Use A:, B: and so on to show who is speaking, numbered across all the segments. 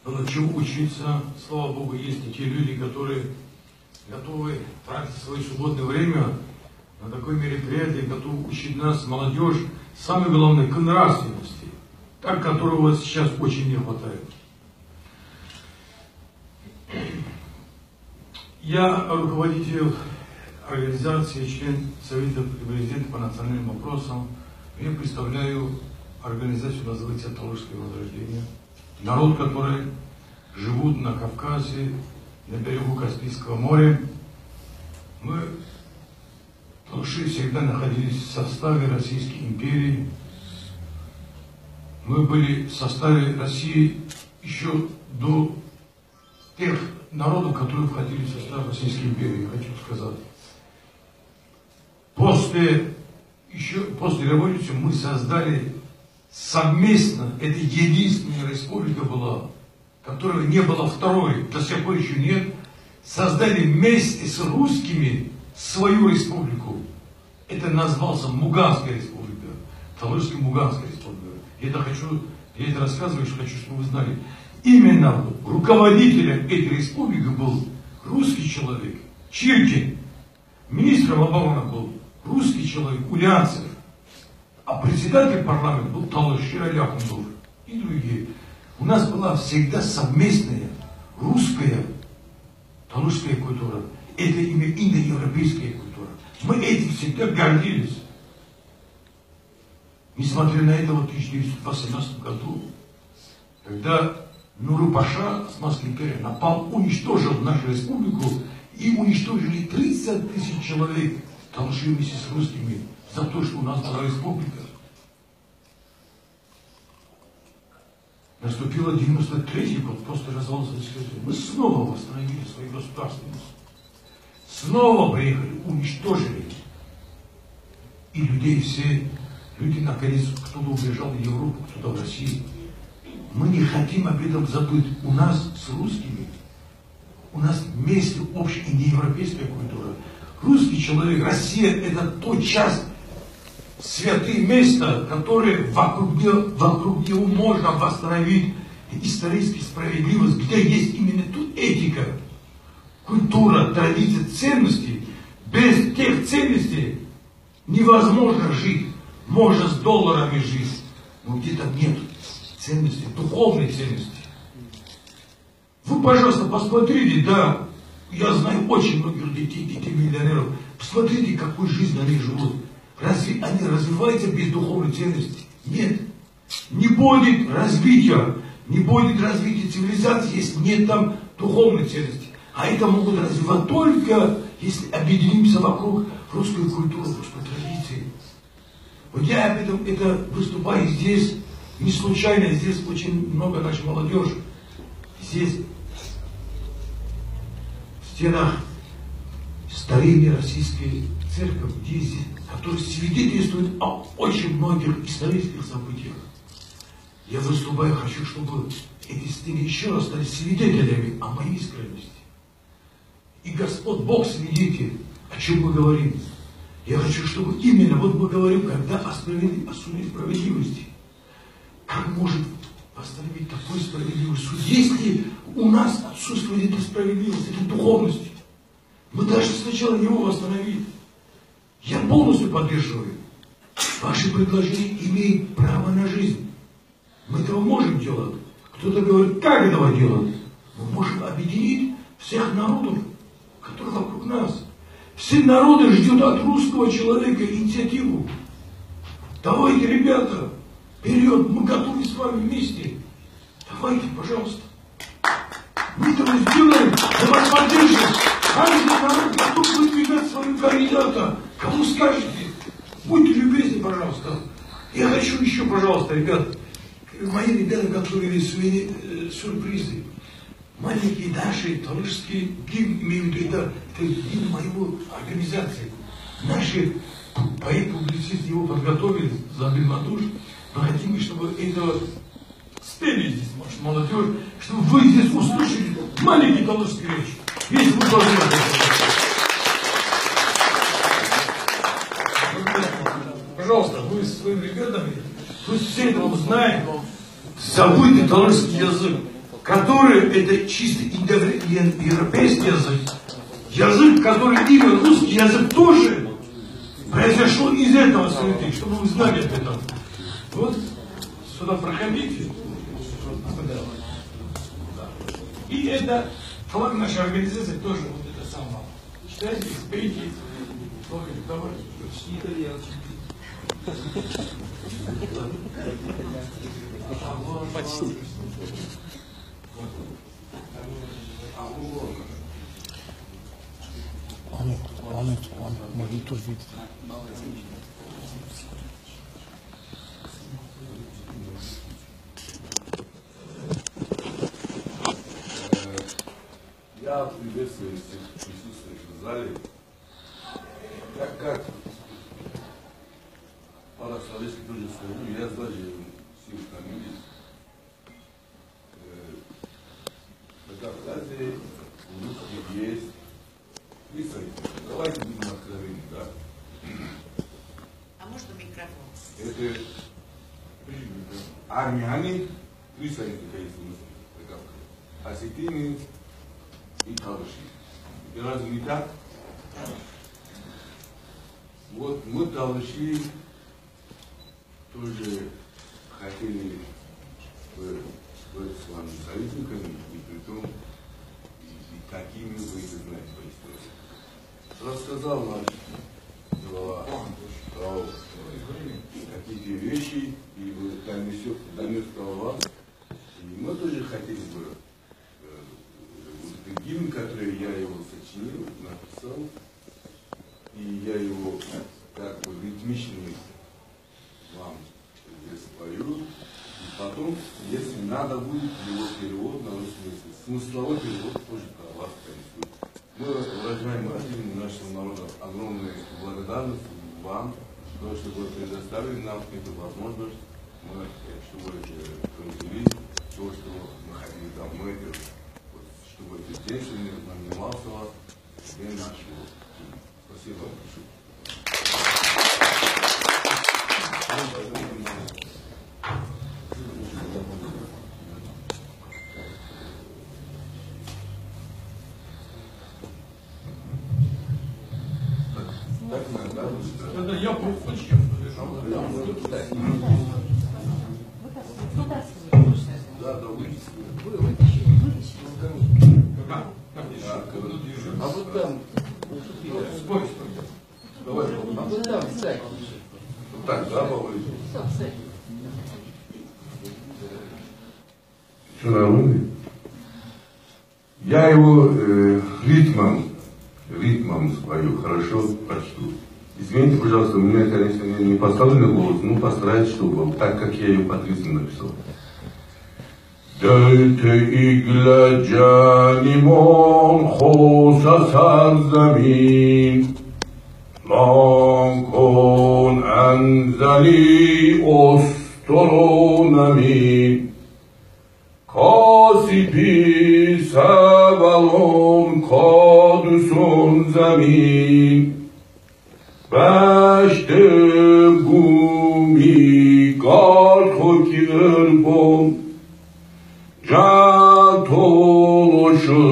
A: Было чему учиться. Слава Богу, есть такие люди, которые готовы тратить свое свободное время на такое мероприятие, готовы учить нас, молодежь, самое главное, к нравственности, так, которого сейчас очень не хватает. Я руководитель организации, член Совета Президента по национальным вопросам. Я представляю организацию, называется «Талышское возрождение». Народ, который живут на Кавказе, на берегу Каспийского моря. Мы, талыши, всегда находились в составе Российской империи. Мы были в составе России еще до тех народов, которые входили в состав Российской империи, я хочу сказать. После революции мы создали совместно, это единственная республика была, которой не было второй, до сих пор еще нет, создали вместе с русскими свою республику. Это назвался Муганская республика, Талышская Муганская республика. Я это рассказываю, что хочу, чтобы вы знали. Именно руководителем этой республики был русский человек, Чиркин. Министром обороны был русский человек, Ульянцев. А председатель парламента был Талыши Аляхундов и другие. У нас была всегда совместная русская талышская культура. Это именно индоевропейская культура. Мы этим всегда гордились. Несмотря на это, в 1918 году, когда Нуру-Паша, Османская империя, напал, уничтожил нашу республику, и уничтожили 30 тысяч человек, талыши вместе с русскими, за то, что у нас была республика. Наступило 93-й год, после развала Советского Союза. Мы снова восстановили свою государственность. Снова приехали, уничтожили. И людей все, люди наконец, кто-то убежал в Европу, кто-то в Россию. Мы не хотим об этом забыть. У нас с русскими, у нас вместе общая индоевропейская культура. Русский человек, Россия, это то часть, святые места, которые вокруг него можно восстановить историческую справедливость, где есть именно тут этика, культура, традиция, ценности. Без тех ценностей невозможно жить. Можно с долларами жить, но где-то нет ценностей, духовной ценности. Вы, пожалуйста, посмотрите, да, я знаю очень многих детей миллионеров, посмотрите, какую жизнь они живут. Разве они развиваются без духовной ценности? Нет. Не будет развития, цивилизации, если нет там духовной ценности. А это могут развивать только, если объединимся вокруг русской культуры, русской традиции. Вот я об этом выступаю здесь, не случайно, здесь очень много нашей молодежи. Здесь, в стенах старинной российской церкви, который свидетельствует о очень многих исторических событиях. Я выступаю, хочу, чтобы эти стены еще раз стали свидетелями о моей искренности. И Господь Бог свидетель, о чем мы говорим. Я хочу, чтобы именно, вот мы говорим, когда о справедливости. Как может восстановить такую справедливость суд, если у нас отсутствует эта справедливость, эта духовность? Мы должны сначала его восстановить. Я полностью поддерживаю. Ваши предложения имеют право на жизнь. Мы этого можем делать. Кто-то говорит, как этого делать? Мы можем объединить всех народов, которые вокруг нас. Все народы ждут от русского человека инициативу. Давайте, ребята, вперед, мы готовы с вами вместе. Давайте, пожалуйста. Мы этого сделаем, мы вас поддержим. Каждый народ готов выдвигать своего кандидата. Кому скажете? Будьте любезны, пожалуйста. Я хочу еще, пожалуйста, ребят, мои ребята готовили сюрпризы. Маленькие наши талышские гимн, имею в виду, это гимн моего организации. Наши поэт-публицисты его подготовили за Бельмадуш. Мы хотим, чтобы это спели здесь, может, молодежь, чтобы вы здесь услышали маленький талышский речь. Весь вы должны это. Пожалуйста, вы с своими ребятами, пусть все это узнают. забытый талмудский язык, который это чисто индоевропейский язык, язык, который именно русский язык тоже произошел из этого святых, чтобы вы знали об этом. Вот сюда проходите. И это флаг нашей организации тоже вот это самое. Читайте, пейте, слушайте, давайте. Почти. Он может тоже видеть.
B: Я приветствую всех присутствующих в зале. Как по-русски тоже скажу, я даже всех фамилий. В Кавказе у русских есть представители. Давайте будем откровенны, да?
C: А можно микрофон?
B: Это армяне, представители есть у нас в Кавказе. Осетины и талыши. И разве не так? Вот мы талыши тоже хотели быть с вами союзниками, и при том, и какими вы это знаете по истории. Рассказал наш глава какие-то вещи, и донес слова. И мы тоже хотели бы гимн, который я его сочинил, написал, и я его как бы ритмичный вам здесь спою, и потом, если надо будет, его перевод на русский язык. Смысловой перевод тоже про вас, конечно. Мы выражаем от имени нашего народа огромную благодарность вам, за то, что вы предоставили нам эту возможность, мы, чтобы провели то, что мы хотели там, мы это, чтобы этот день сегодня знаменовался вас, день нашего. Спасибо вам большое.
A: Тогда я очень
B: А вот там, давай, а вот там, кстати. Вот так, да, Володя? Все нормально? Я его ритмом спою, хорошо прочту. Извините, пожалуйста, у меня, конечно, не поставленный голос, но постараюсь, чтобы так, как я ее по ритму написал. Дайте и глядя немон хоса сарзамин, ланкон анзали осторонами, касипи савалон кадусон замин, баште буми гартхо кирбон, Can toluşustun,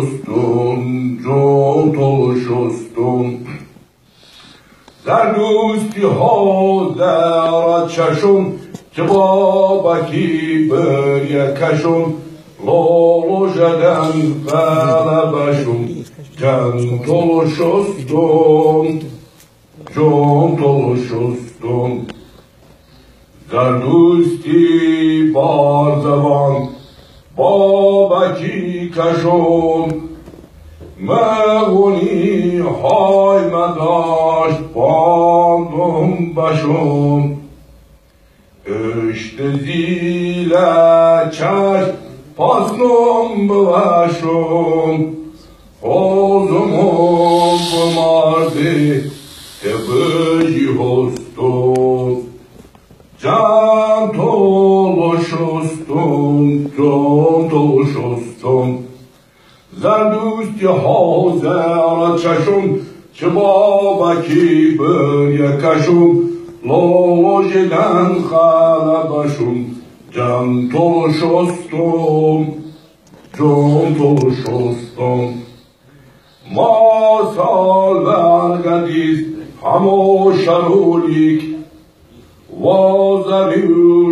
B: Zerdusti hodera çaşun, Cebabaki börye kaşun, Lolojeden fele başun, Can toluşustun, Zerdusti barzavan, Babaki kaşon, Mevuni haymedaş bandum başon, İşte zile çaş pasnum başon, Ozumum bumardi tebeci hoston, Can toluşustun, Zerdusti hazera çaşun, Çababaki börye kaşun, Lolojeden xala başun,
D: Can toluşostum, can toluşostum. Masallar gadis hamoşarulik. Возорюшили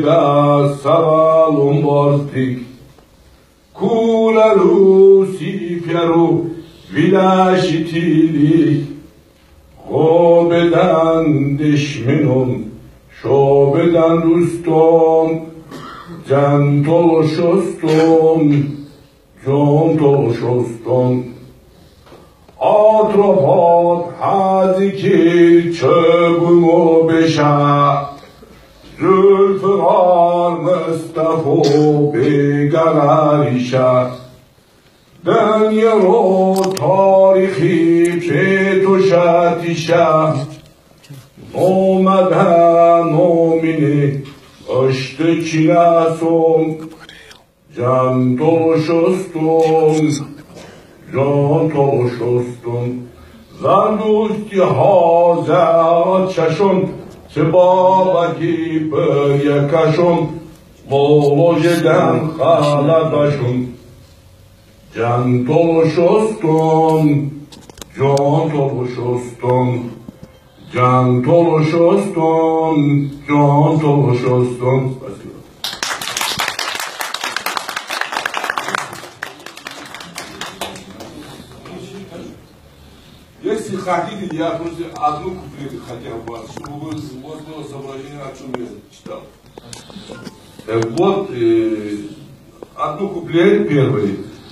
D: да савалом борстик. Кула Люциферу vilaşitilik. Hobeden düşmanım, şobeden dostum. Can toluşostum, can toluşostum. Atropot hazikir çöbümü beşa. Zülfikar Mustafa begarar işa. Dünyaro tarihi çetuşat işa. Nomeden nomini açtı çilason. Can toluşostum, can toluşostum. Zandusti hazat şaşun. Baba gibi yakaşun. Molojeden haladaşun. Can toluşostum, can toluşostum. Can toluşostum, can toluşostum. Спасибо.
B: Если хотите, я просто одну куплет хотя бы, чтобы у вас было соображение, о чем я читал.
D: Вот, одну куплет первый,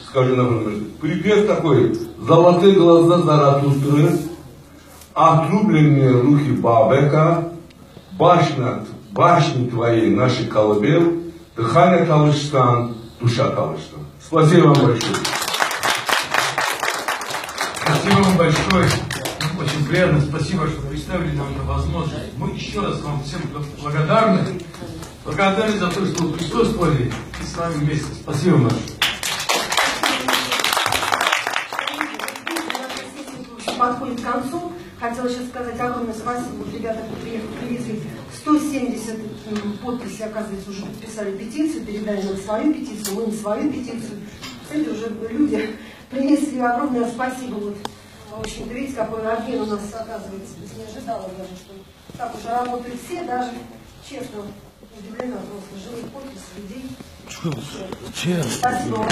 D: скажу, например. Припев такой. Золотые глаза Заратустры, отрубленные руки Бабека, башни твои, наши колыбел, дыхание Талыштан, душа Талыштан. Спасибо вам большое.
A: Спасибо вам большое. Очень приятно. Спасибо, что представили нам эту возможность. Мы еще раз вам всем благодарны. Благодарны за то, что вы присутствовали и с нами вместе. Спасибо большое.
E: Подходит к концу. Хотела сейчас сказать огромное спасибо. Вот ребята привезли 170 подписей, оказывается, уже подписали петицию, передали нам свою петицию, мы не свою петицию. Эти уже люди принесли огромное спасибо. Вот, в общем-то, видите, какой обмен у нас оказывается. Не ожидала даже, что так уже работают все, даже, честно, удивлена просто. Живых подписей людей. Спасибо вам.